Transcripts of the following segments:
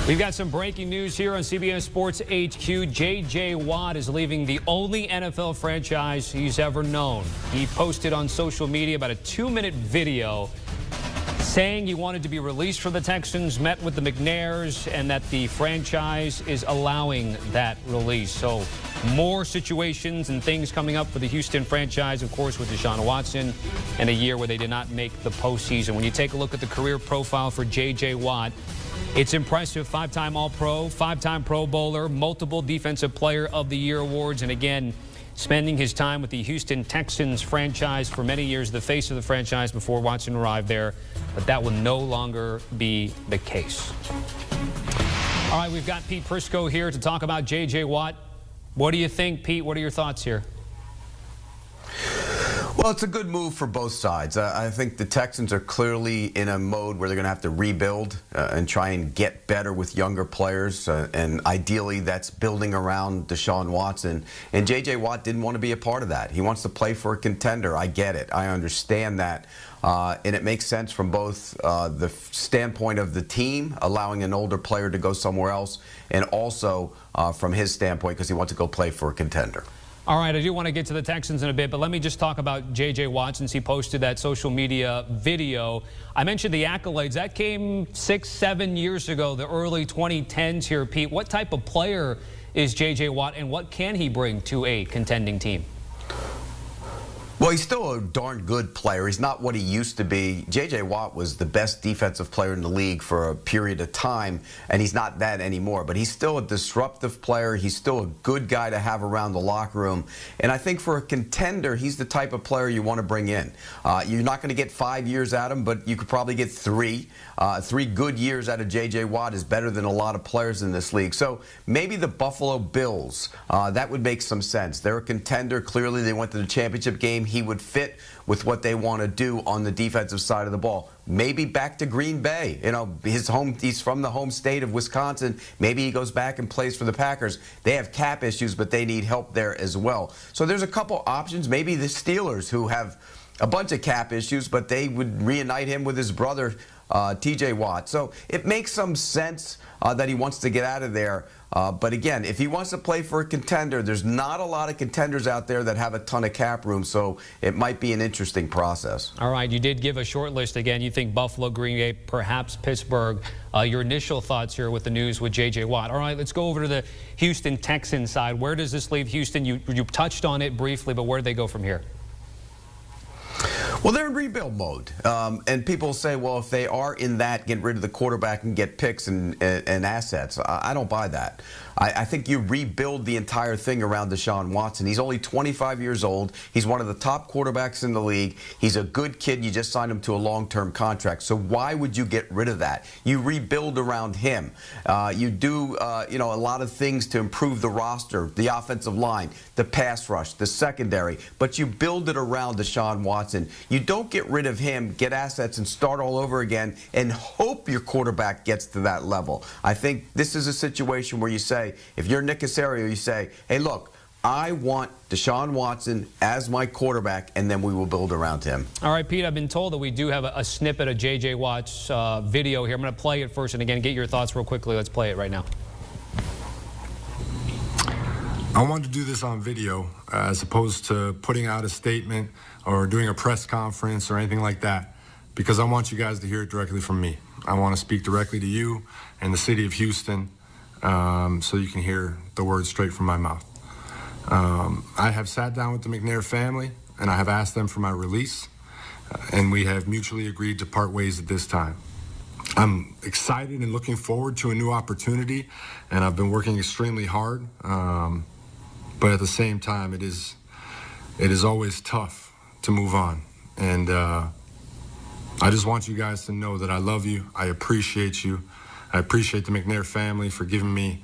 We've got some breaking news here on CBS Sports HQ. J.J. Watt is leaving the only NFL franchise he's ever known. He posted on social media about a 2-minute video saying he wanted to be released from the Texans, met with the McNairs, and that the franchise is allowing that release. So more situations and things coming up for the Houston franchise, of course, with Deshaun Watson, and a year where they did not make the postseason. When you take a look at the career profile for J.J. Watt, it's impressive. 5-time All-Pro, 5-time Pro Bowler, multiple Defensive Player of the Year awards, and again, spending his time with the Houston Texans franchise for many years, the face of the franchise before Watson arrived there. But that will no longer be the case. All right, we've got Pete Prisco here to talk about J.J. Watt. What do you think, Pete? What are your thoughts here? Well, it's a good move for both sides. I think the Texans are clearly in a mode where they're going to have to rebuild and try and get better with younger players. And ideally, that's building around Deshaun Watson. And J.J. Watt didn't want to be a part of that. He wants to play for a contender. I get it. I understand that. And it makes sense from both the standpoint of the team, allowing an older player to go somewhere else, and also from his standpoint because he wants to go play for a contender. All right, I do want to get to the Texans in a bit, but let me just talk about J.J. Watt since he posted that social media video. I mentioned the accolades. That came 6-7 years ago, the early 2010s here, Pete. What type of player is J.J. Watt, and what can he bring to a contending team? Well, he's still a darn good player. He's not what he used to be. J.J. Watt was the best defensive player in the league for a period of time, and he's not that anymore. But he's still a disruptive player. He's still a good guy to have around the locker room. And I think for a contender, he's the type of player you want to bring in. You're not going to get 5 years out of him, but you could probably get 3. 3 good years out of J.J. Watt is better than a lot of players in this league. So maybe the Buffalo Bills, that would make some sense. They're a contender. Clearly, they went to the championship game. He would fit with what they want to do on the defensive side of the ball. Maybe back to Green Bay. You know, he's from the home state of Wisconsin. Maybe he goes back and plays for the Packers. They have cap issues, but they need help there as well. So there's a couple options. Maybe the Steelers, who have a bunch of cap issues, but they would reunite him with his brother, T.J. Watt. So it makes some sense that he wants to get out of there. But again, if he wants to play for a contender, there's not a lot of contenders out there that have a ton of cap room, so it might be an interesting process. All right, you did give a short list again. You think Buffalo, Green Bay, perhaps Pittsburgh. Your initial thoughts here with the news with J.J. Watt. All right, let's go over to the Houston Texans side. Where does this leave Houston? You touched on it briefly, but where do they go from here? Well, they're in rebuild mode, and people say, well, if they are in that, get rid of the quarterback and get picks and assets. I don't buy that. I think you rebuild the entire thing around Deshaun Watson. He's only 25 years old. He's one of the top quarterbacks in the league. He's a good kid. You just signed him to a long-term contract. So why would you get rid of that? You rebuild around him. You do, a lot of things to improve the roster, the offensive line, the pass rush, the secondary. But you build it around Deshaun Watson. You don't get rid of him, get assets, and start all over again and hope your quarterback gets to that level. I think this is a situation where you say, if you're Nick Caserio, you say, hey, look, I want Deshaun Watson as my quarterback, and then we will build around him. All right, Pete, I've been told that we do have a snippet of J.J. Watt's video here. I'm going to play it first, and again, get your thoughts real quickly. Let's play it right now. I wanted to do this on video as opposed to putting out a statement or doing a press conference or anything like that, because I want you guys to hear it directly from me. I want to speak directly to you and the city of Houston so you can hear the words straight from my mouth. I have sat down with the McNair family and I have asked them for my release, and we have mutually agreed to part ways at this time. I'm excited and looking forward to a new opportunity, and I've been working extremely hard. But at the same time, it is always tough to move on. And I just want you guys to know that I love you. I appreciate you. I appreciate the McNair family for giving me,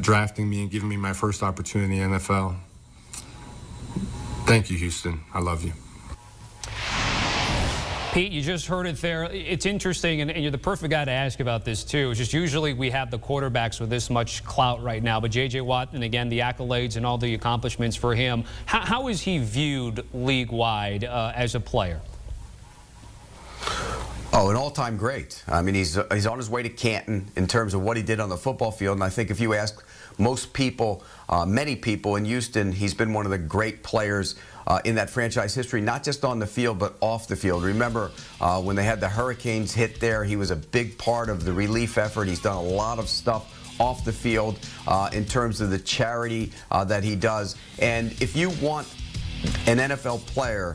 drafting me and giving me my first opportunity in the NFL. Thank you, Houston. I love you. Pete, you just heard it there. It's interesting, and you're the perfect guy to ask about this, too. It's just usually we have the quarterbacks with this much clout right now, but J.J. Watt, and again, the accolades and all the accomplishments for him, how is he viewed league-wide as a player? Oh, an all-time great. I mean, he's on his way to Canton in terms of what he did on the football field. And I think if you ask most people, many people in Houston, he's been one of the great players in that franchise history, not just on the field, but off the field. Remember when they had the Hurricanes hit there, he was a big part of the relief effort. He's done a lot of stuff off the field in terms of the charity that he does. And if you want an NFL player,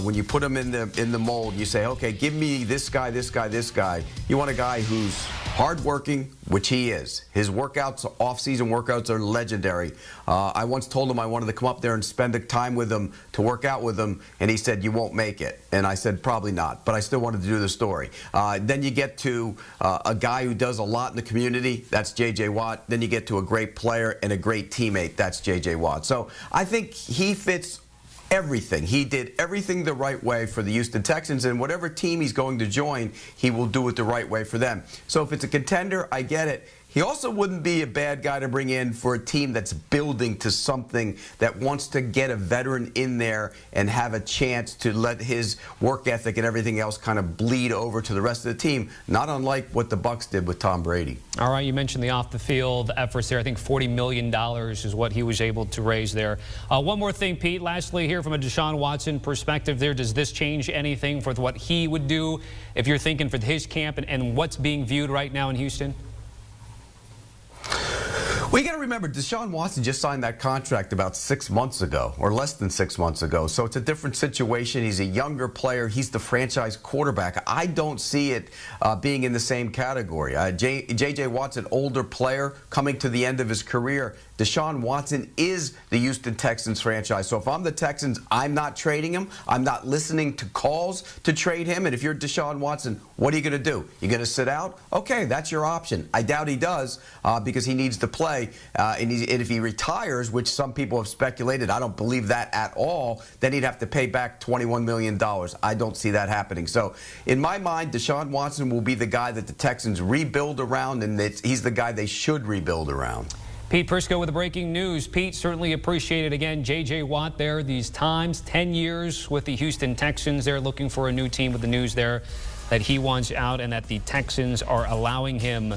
when you put him in the mold, you say, okay, give me this guy, this guy, this guy. You want a guy who's hardworking, which he is. His workouts, off-season workouts, are legendary. I once told him I wanted to come up there and spend the time with him to work out with him, and he said, you won't make it. And I said, probably not, but I still wanted to do the story. Then you get to a guy who does a lot in the community. That's J.J. Watt. Then you get to a great player and a great teammate. That's J.J. Watt. So I think he fits everything. He did everything the right way for the Houston Texans, and whatever team he's going to join, he will do it the right way for them. So if it's a contender, I get it. He also wouldn't be a bad guy to bring in for a team that's building to something, that wants to get a veteran in there and have a chance to let his work ethic and everything else kind of bleed over to the rest of the team, not unlike what the Bucs did with Tom Brady. All right, you mentioned the off-the-field efforts there. I think $40 million is what he was able to raise there. One more thing, Pete. Lastly here, from a Deshaun Watson perspective there, does this change anything for what he would do if you're thinking for his camp and what's being viewed right now in Houston? Well, you got to remember, Deshaun Watson just signed that contract about 6 months ago, or less than 6 months ago. So it's a different situation. He's a younger player. He's the franchise quarterback. I don't see it being in the same category. J.J. Watt's an older player coming to the end of his career. Deshaun Watson is the Houston Texans franchise. So if I'm the Texans, I'm not trading him. I'm not listening to calls to trade him. And if you're Deshaun Watson, what are you going to do? You're going to sit out? Okay, that's your option. I doubt he does because he needs to play. And if he retires, which some people have speculated, I don't believe that at all, then he'd have to pay back $21 million. I don't see that happening. So in my mind, Deshaun Watson will be the guy that the Texans rebuild around, and he's the guy they should rebuild around. Pete Prisco with the breaking news. Pete, certainly appreciate it again. J.J. Watt there these times, 10 years with the Houston Texans. They're looking for a new team with the news there that he wants out and that the Texans are allowing him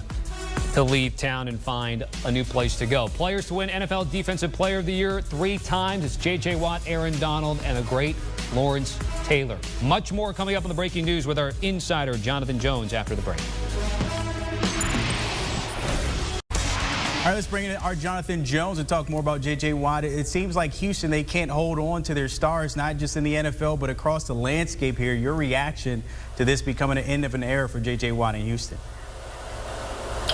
to leave town and find a new place to go. Players to win NFL Defensive Player of the Year 3 times. It's J.J. Watt, Aaron Donald, and a great Lawrence Taylor. Much more coming up on the breaking news with our insider, Jonathan Jones, after the break. All right, let's bring in our Jonathan Jones and talk more about J.J. Watt. It seems like Houston, they can't hold on to their stars, not just in the NFL, but across the landscape here. Your reaction to this becoming an end of an era for J.J. Watt in Houston?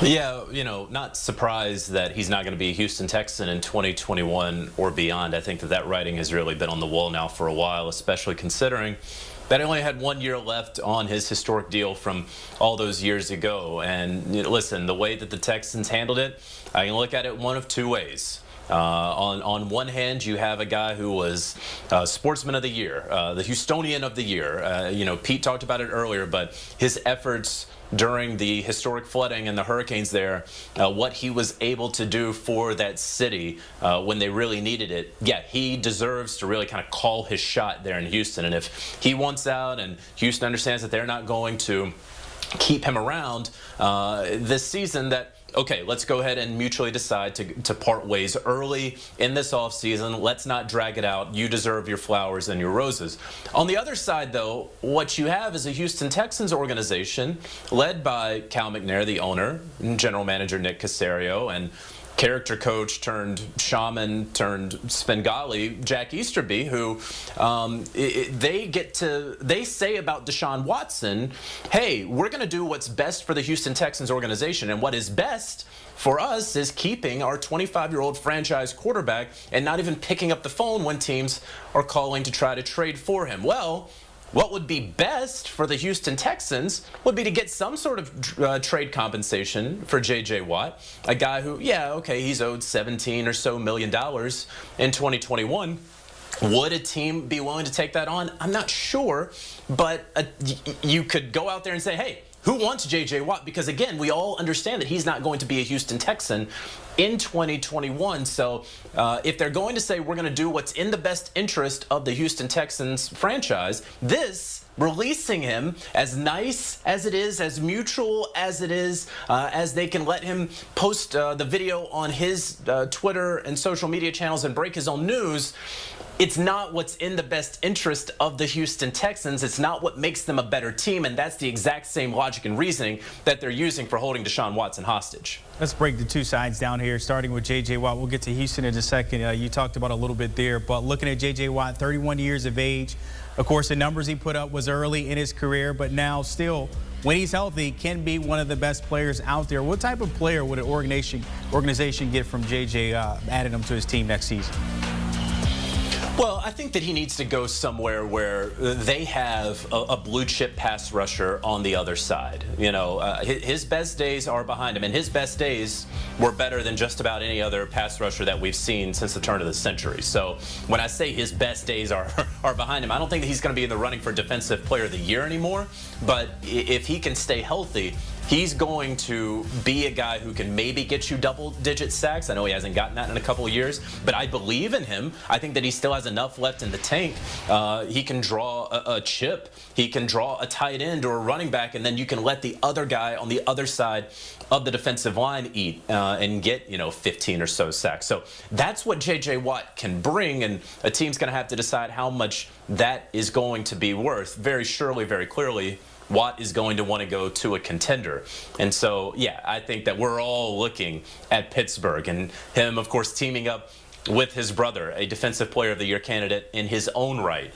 Yeah, not surprised that he's not going to be a Houston Texan in 2021 or beyond. I think that writing has really been on the wall now for a while, especially considering that he only had 1 year left on his historic deal from all those years ago. And listen, the way that the Texans handled it, I can look at it one of two ways. On one hand, you have a guy who was Sportsman of the Year, the Houstonian of the Year. Pete talked about it earlier, but his efforts during the historic flooding and the hurricanes there, what he was able to do for that city when they really needed it. Yeah, he deserves to really kind of call his shot there in Houston. And if he wants out and Houston understands that they're not going to keep him around this season, that okay, let's go ahead and mutually decide to part ways early in this offseason. Let's not drag it out. You deserve your flowers and your roses. On the other side, though, what you have is a Houston Texans organization led by Cal McNair, the owner, and general manager Nick Caserio, and character coach turned shaman turned Svengali, Jack Easterby, who they say about Deshaun Watson, hey, we're going to do what's best for the Houston Texans organization, and what is best for us is keeping our 25-year-old franchise quarterback and not even picking up the phone when teams are calling to try to trade for him. Well, what would be best for the Houston Texans would be to get some sort of trade compensation for J.J. Watt, a guy who, yeah, okay, he's owed $17 or so million in 2021. Would a team be willing to take that on? I'm not sure, but you could go out there and say, hey, who wants J.J. Watt? Because, again, we all understand that he's not going to be a Houston Texan in 2021. So if they're going to say we're going to do what's in the best interest of the Houston Texans franchise, this releasing him, as nice as it is, as mutual as it is, as they can let him post the video on his Twitter and social media channels and break his own news, it's not what's in the best interest of the Houston Texans. It's not what makes them a better team, and that's the exact same logic and reasoning that they're using for holding Deshaun Watson hostage. Let's break the two sides down here, starting with J.J. Watt. We'll get to Houston in a second. You talked about a little bit there, but looking at J.J. Watt, 31 years of age. Of course, the numbers he put up was early in his career, but now still, when he's healthy, can be one of the best players out there. What type of player would an organization get from J.J. Adding him to his team next season? Well, I think that he needs to go somewhere where they have a blue chip pass rusher on the other side. You know, his best days are behind him, and his best days were better than just about any other pass rusher that we've seen since the turn of the century. So when I say his best days are behind him, I don't think that he's going to be in the running for Defensive Player of the Year anymore. But if he can stay healthy, he's going to be a guy who can maybe get you double-digit sacks. I know he hasn't gotten that in a couple of years, but I believe in him. I think that he still has enough left in the tank. He can draw a chip. He can draw a tight end or a running back, and then you can let the other guy on the other side of the defensive line eat and get, 15 or so sacks. So that's what J.J. Watt can bring, and a team's going to have to decide how much that is going to be worth. Very surely, very clearly, Watt is going to want to go to a contender. And so, yeah, I think that we're all looking at Pittsburgh and him, of course, teaming up with his brother, a Defensive Player of the Year candidate in his own right.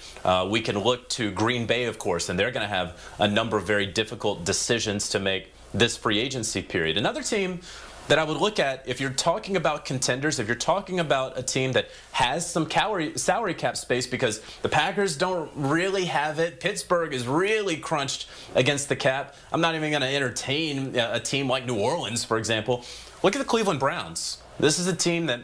We can look to Green Bay, of course, and they're going to have a number of very difficult decisions to make this free agency period. Another team that I would look at, if you're talking about contenders, if you're talking about a team that has some salary cap space, because the Packers don't really have it. Pittsburgh is really crunched against the cap. I'm not even going to entertain a team like New Orleans, for example. Look at the Cleveland Browns. This is a team that,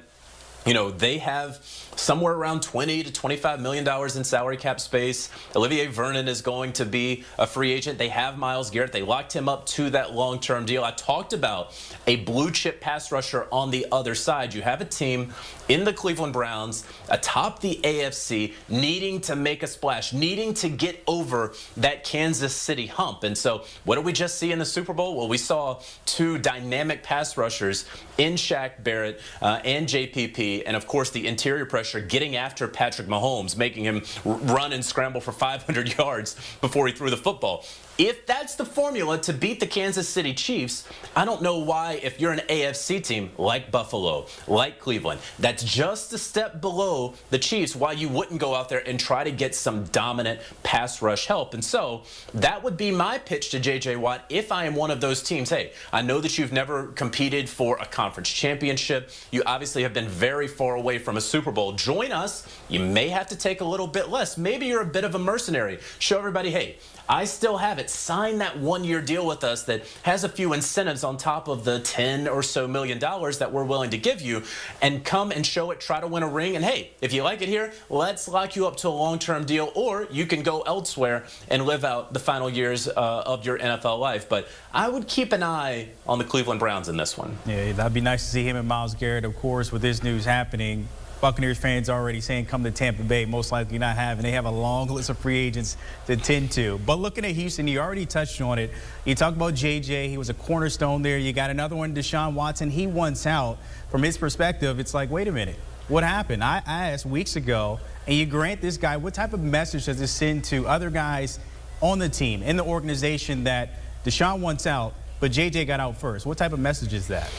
they have somewhere around $20 to $25 million in salary cap space. Olivier Vernon is going to be a free agent. They have Myles Garrett. They locked him up to that long-term deal. I talked about a blue-chip pass rusher on the other side. You have a team in the Cleveland Browns, atop the AFC, needing to make a splash, needing to get over that Kansas City hump. And so what did we just see in the Super Bowl? Well, we saw two dynamic pass rushers in Shaq Barrett and JPP, and, of course, the interior pressure getting after Patrick Mahomes, making him run and scramble for 500 yards before he threw the football. If that's the formula to beat the Kansas City Chiefs, I don't know why, if you're an AFC team like Buffalo, like Cleveland, that's just a step below the Chiefs, why you wouldn't go out there and try to get some dominant pass rush help. And so that would be my pitch to J.J. Watt if I am one of those teams. Hey, I know that you've never competed for a conference championship. You obviously have been very far away from a Super Bowl. Join us. You may have to take a little bit less. Maybe you're a bit of a mercenary. Show everybody, hey, I still have it. Sign that one-year deal with us that has a few incentives on top of the $10 or so million that we're willing to give you, and come and show it, try to win a ring. And hey, if you like it here, let's lock you up to a long-term deal, or you can go elsewhere and live out the final years of your NFL life. But I would keep an eye on the Cleveland Browns in this one. Yeah, that'd be nice to see him and Myles Garrett, of course, with this news happening. Buccaneers fans already saying come to Tampa Bay, most likely not having. They have a long list of free agents to tend to. But looking at Houston, you already touched on it. You talked about J.J. He was a cornerstone there. You got another one, Deshaun Watson. He wants out. From his perspective, it's like, wait a minute. What happened? I asked weeks ago, and you grant this guy, what type of message does this send to other guys on the team, in the organization, that Deshaun wants out, but J.J. got out first? What type of message is that?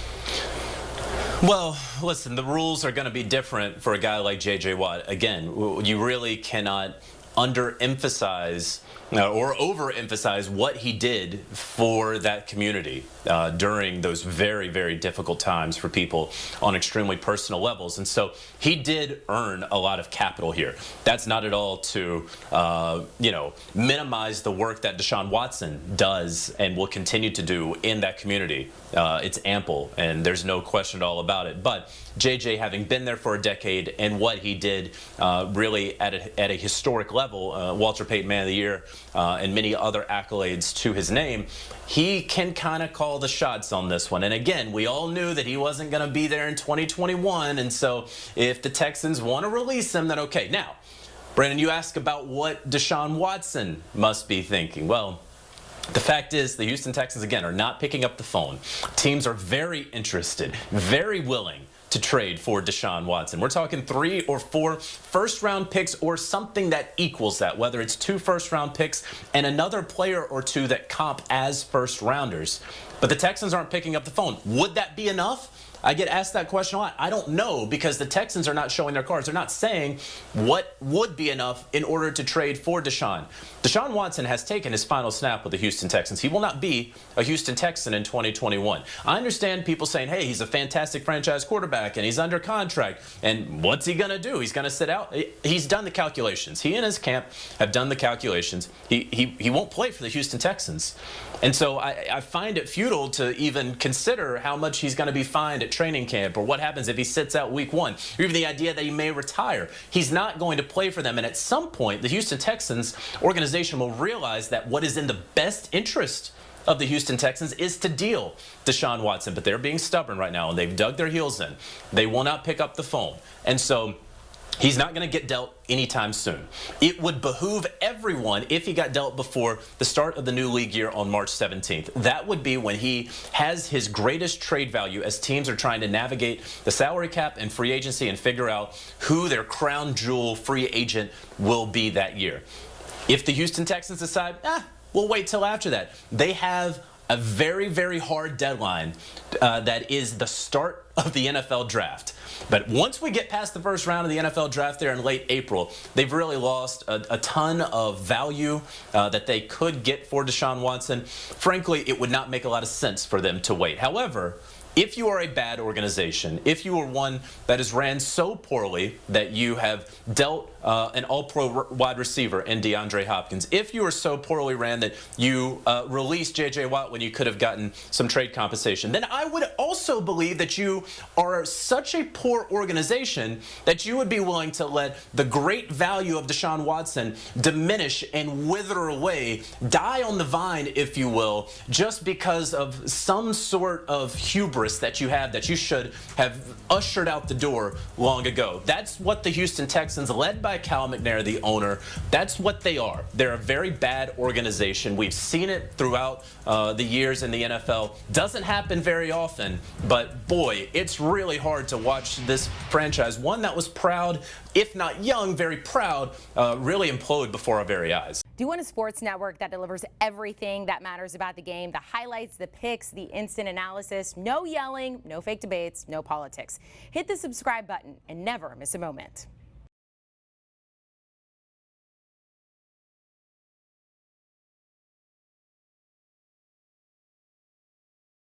Well, listen, the rules are going to be different for a guy like J.J. Watt. Again, you really cannot underemphasize or overemphasize what he did for that community during those very, very difficult times for people on extremely personal levels. And so he did earn a lot of capital here. That's not at all to, minimize the work that Deshaun Watson does and will continue to do in that community. It's ample, and there's no question at all about it. But JJ, having been there for a decade, and what he did really at a historic level, Walter Payton Man of the Year, and many other accolades to his name, he can kind of call the shots on this one. And again, we all knew that he wasn't going to be there in 2021, and so if the Texans want to release him, then okay. Now, Brandon, you ask about what Deshaun Watson must be thinking. Well, the fact is the Houston Texans, again, are not picking up the phone. Teams are very interested, very willing to trade for Deshaun Watson. We're talking 3 or 4 first-round picks or something that equals that, whether it's 2 first-round picks and another player or 2 that comp as first-rounders. But the Texans aren't picking up the phone. Would that be enough? I get asked that question a lot. I don't know, because the Texans are not showing their cards. They're not saying what would be enough in order to trade for Deshaun. Deshaun Watson has taken his final snap with the Houston Texans. He will not be a Houston Texan in 2021. I understand people saying, hey, he's a fantastic franchise quarterback and he's under contract. And what's he going to do? He's going to sit out? He's done the calculations. He and his camp have done the calculations. He won't play for the Houston Texans. And so I find it futile to even consider how much he's going to be fined at training camp, or what happens if he sits out week 1, or even the idea that he may retire. He's not going to play for them, and at some point the Houston Texans organization will realize that what is in the best interest of the Houston Texans is to deal Deshaun Watson, but they're being stubborn right now and they've dug their heels in. They will not pick up the phone, and so he's not going to get dealt anytime soon. It would behoove everyone if he got dealt before the start of the new league year on March 17th. That would be when he has his greatest trade value, as teams are trying to navigate the salary cap and free agency and figure out who their crown jewel free agent will be that year. If the Houston Texans decide, we'll wait till after that, they have a very, very hard deadline that is the start of the NFL draft. But once we get past the first round of the NFL draft there in late April, they've really lost a ton of value that they could get for Deshaun Watson. Frankly, it would not make a lot of sense for them to wait. However, if you are a bad organization, if you are one that is ran so poorly that you have dealt an all-pro wide receiver in DeAndre Hopkins, if you are so poorly ran that you released J.J. Watt when you could have gotten some trade compensation, then I would also believe that you are such a poor organization that you would be willing to let the great value of Deshaun Watson diminish and wither away, die on the vine, if you will, just because of some sort of hubris that you have that you should have ushered out the door long ago. That's what the Houston Texans, led by Cal McNair, the owner, that's what they are. They're a very bad organization. We've seen it throughout the years in the NFL. Doesn't happen very often, but boy, it's really hard to watch this franchise, one that was proud, if not young, very proud, really implode before our very eyes. Do you want a sports network that delivers everything that matters about the game? The highlights, the picks, the instant analysis, no yelling, no fake debates, no politics. Hit the subscribe button and never miss a moment.